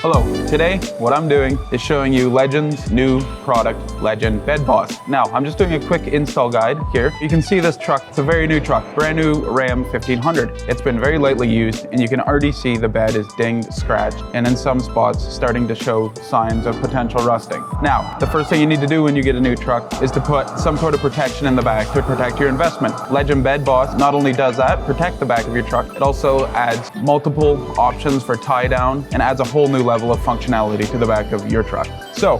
Hello, today what I'm doing is showing you Legend's new product, Legend BEDBOSS. Now, I'm just doing a quick install guide here. You can see this truck, it's a very new truck, brand new Ram 1500. It's been very lightly used and you can already see the bed is dinged, scratched, and in some spots starting to show signs of potential rusting. Now, the first thing you need to do when you get a new truck is to put some sort of protection in the back to protect your investment. Legend BEDBOSS not only does that, protect the back of your truck, it also adds multiple options for tie down and adds a whole new level of functionality to the back of your truck. So,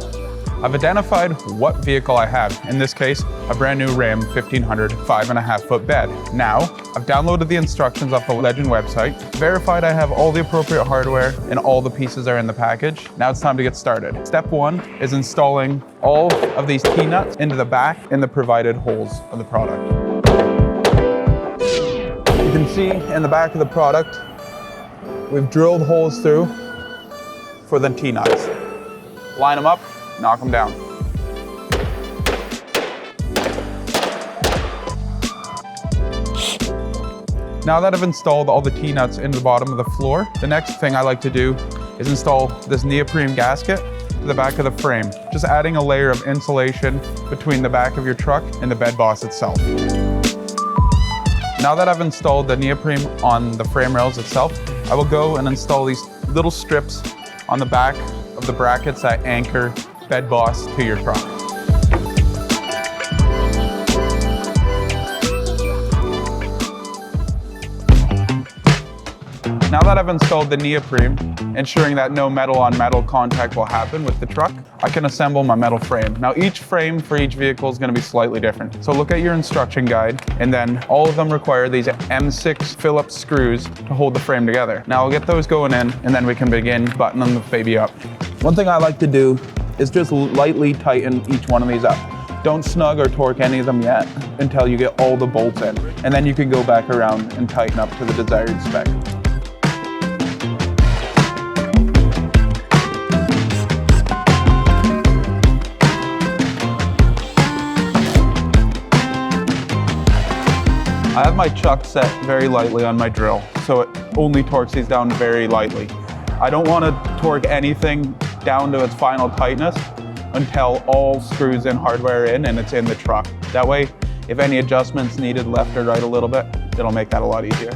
I've identified what vehicle I have. In this case, a brand new Ram 1500 5.5 foot bed. Now, I've downloaded the instructions off the Legend website, verified I have all the appropriate hardware and all the pieces are in the package. Now it's time to get started. Step one is installing all of these T-nuts into the back in the provided holes of the product. You can see in the back of the product, we've drilled holes through for the T-nuts. Line them up, knock them down. Now that I've installed all the T-nuts into the bottom of the floor, the next thing I like to do is install this neoprene gasket to the back of the frame, just adding a layer of insulation between the back of your truck and the BEDBOSS itself. Now that I've installed the neoprene on the frame rails itself, I will go and install these little strips on the back of the brackets that anchor BEDBOSS to your truck. Now that I've installed the neoprene, ensuring that no metal-on-metal contact will happen with the truck, I can assemble my metal frame. Now each frame for each vehicle is going to be slightly different. So look at your instruction guide, and then all of them require these M6 Phillips screws to hold the frame together. Now I'll get those going in, and then we can begin buttoning the baby up. One thing I like to do is just lightly tighten each one of these up. Don't snug or torque any of them yet until you get all the bolts in, and then you can go back around and tighten up to the desired spec. I have my chuck set very lightly on my drill, so it only torques these down very lightly. I don't want to torque anything down to its final tightness until all screws and hardware are in and it's in the truck. That way, if any adjustments needed left or right a little bit, it'll make that a lot easier.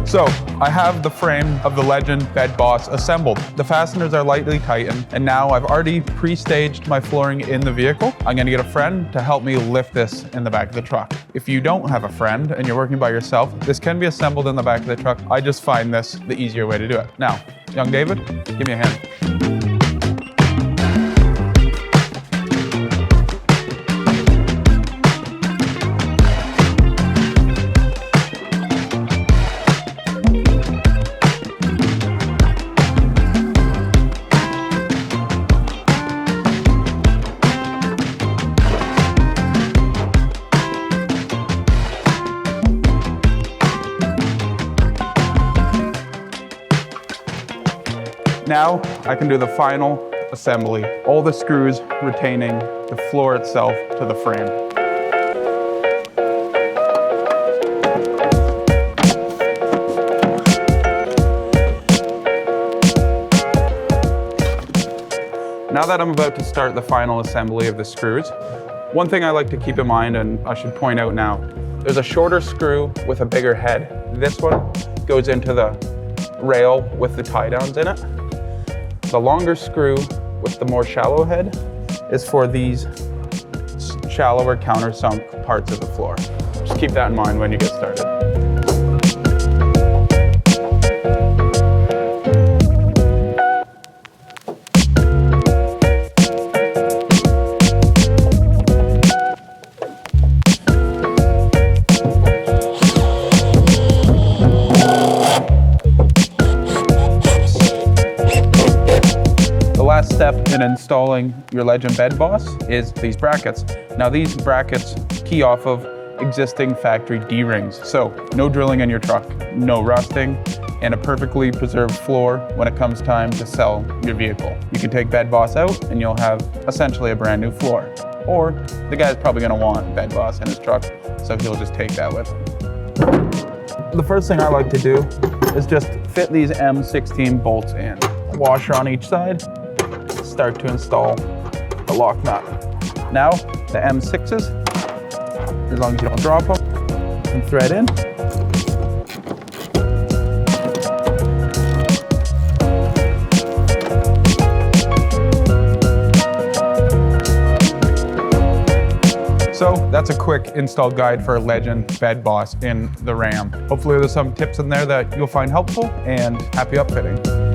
So, I have the frame of the Legend BEDBOSS assembled. The fasteners are lightly tightened, and now I've already pre-staged my flooring in the vehicle. I'm gonna get a friend to help me lift this in the back of the truck. If you don't have a friend and you're working by yourself, this can be assembled in the back of the truck. I just find this the easier way to do it. Now, young David, give me a hand. Now I can do the final assembly, all the screws retaining the floor itself to the frame. Now that I'm about to start the final assembly of the screws, one thing I like to keep in mind, and I should point out now, there's a shorter screw with a bigger head. This one goes into the rail with the tie downs in it. The longer screw with the more shallow head is for these shallower countersunk parts of the floor. Just keep that in mind when you get started. Last step in installing your Legend BEDBOSS is these brackets. Now these brackets key off of existing factory D-rings. So no drilling in your truck, no rusting, and a perfectly preserved floor when it comes time to sell your vehicle. You can take BEDBOSS out and you'll have essentially a brand new floor. Or the guy's probably gonna want BEDBOSS in his truck, so he'll just take that with him. The first thing I like to do is just fit these M16 bolts in. Washer on each side, start to install the lock nut. Now, the M6s, as long as you don't drop them, and thread in. So that's a quick install guide for Legend BEDBOSS in the Ram. Hopefully there's some tips in there that you'll find helpful, and happy upfitting.